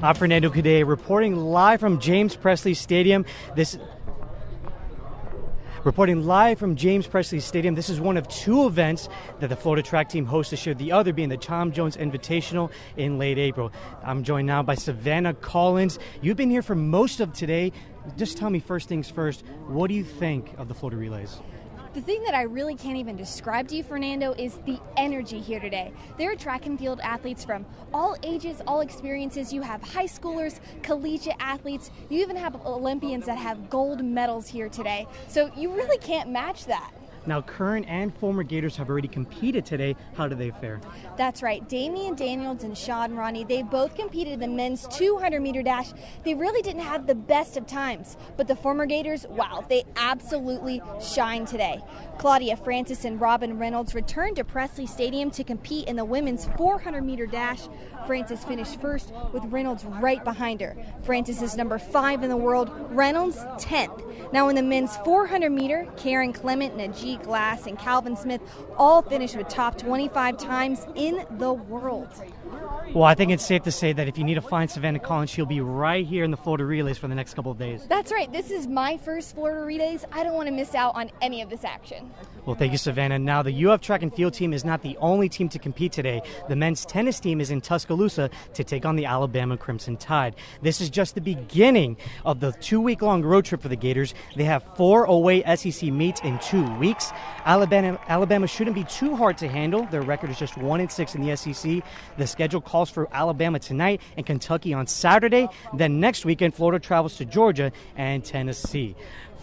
I'm Fernando Cadea, reporting live from James Presley Stadium. This is one of two events that the Florida track team hosts this year, the other being the Tom Jones Invitational in late April. I'm joined now by Savannah Collins. You've been here for most of today. Just tell me first things first, what do you think of the Florida Relays? The thing that I really can't even describe to you, Fernando, is the energy here today. There are track and field athletes from all ages, all experiences. You have high schoolers, collegiate athletes. You even have Olympians that have gold medals here today. So you really can't match that. Now, current and former Gators have already competed today. How did they fare? That's right. Damian Daniels and Sean Ronnie, they both competed in the men's 200-meter dash. They really didn't have the best of times, but the former Gators, wow, they absolutely shined today. Claudia Francis and Robin Reynolds returned to Presley Stadium to compete in the women's 400-meter dash. Francis finished first with Reynolds right behind her. Francis is number 5 in the world, Reynolds 10th. Now in the men's 400-meter, Karen Clement, Najee Glass, and Calvin Smith all finished with top 25 times in the world. Well, I think it's safe to say that if you need to find Savannah Collins, she'll be right here in the Florida Relays for the next couple of days. That's right. This is my first Florida Relays. I don't want to miss out on any of this action. Well, thank you, Savannah. Now, the UF track and field team is not the only team to compete today. The men's tennis team is in Tuscaloosa to take on the Alabama Crimson Tide. This is just the beginning of the 2-week-long road trip for the Gators. They have 4 away SEC meets in 2 weeks. Alabama shouldn't be too hard to handle. Their record is just 1-6 in the SEC. The schedule calls for Alabama tonight and Kentucky on Saturday. Then next weekend, Florida travels to Georgia and Tennessee.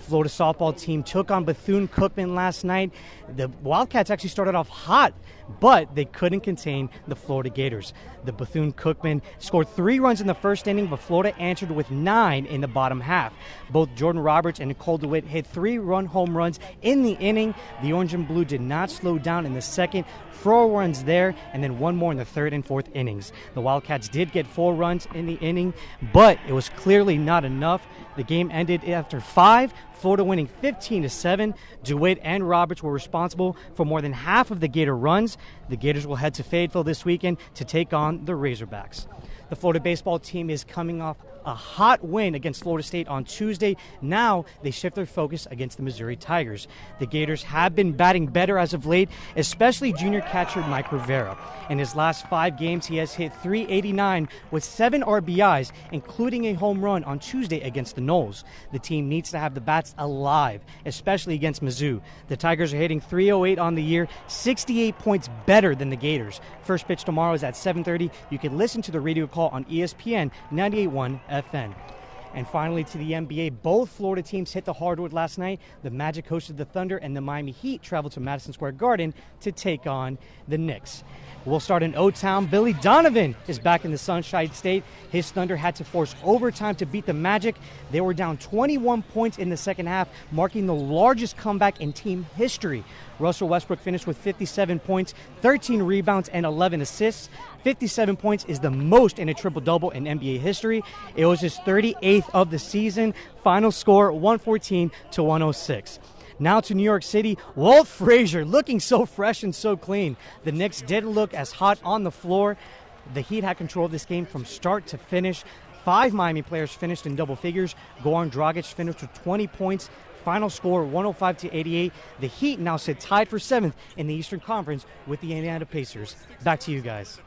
Florida softball team took on Bethune-Cookman last night. The Wildcats actually started off hot, but they couldn't contain the Florida Gators. The Bethune-Cookman scored 3 runs in the first inning, but Florida answered with 9 in the bottom half. Both Jordan Roberts and Nicole DeWitt hit 3-run home runs in the inning. The Orange and Blue did not slow down in the second. 4 runs there, and then 1 more in the third and fourth innings. The Wildcats did get 4 runs in the inning, but it was clearly not enough. The game ended after 5, Florida winning 15-7. DeWitt and Roberts were responsible for more than half of the Gator runs. The Gators will head to Fayetteville this weekend to take on the Razorbacks. The Florida baseball team is coming off a hot win against Florida State on Tuesday. Now they shift their focus against the Missouri Tigers. The Gators have been batting better as of late, especially junior catcher Mike Rivera. In his last 5 games, he has hit .389 with 7 RBIs, including a home run on Tuesday against the Noles. The team needs to have the bats alive, especially against Mizzou. The Tigers are hitting .308 on the year, 68 points better than the Gators. First pitch tomorrow is at 7:30. You can listen to the radio call on ESPN 98.1 FM. And finally, to the NBA, both Florida teams hit the hardwood last night. The Magic hosted the Thunder, and the Miami Heat traveled to Madison Square Garden to take on the Knicks. We'll start in O-Town. Billy Donovan is back in the Sunshine State. His Thunder had to force overtime to beat the Magic. They were down 21 points in the second half, marking the largest comeback in team history. Russell Westbrook finished with 57 points, 13 rebounds, and 11 assists. 57 points is the most in a triple-double in NBA history. It was his 38th of the season. Final score, 114-106. Now to New York City, Walt Frazier looking so fresh and so clean. The Knicks didn't look as hot on the floor. The Heat had control of this game from start to finish. 5 Miami players finished in double figures. Goran Dragic finished with 20 points. Final score, 105-88. The Heat now sit tied for 7th in the Eastern Conference with the Indiana Pacers. Back to you guys.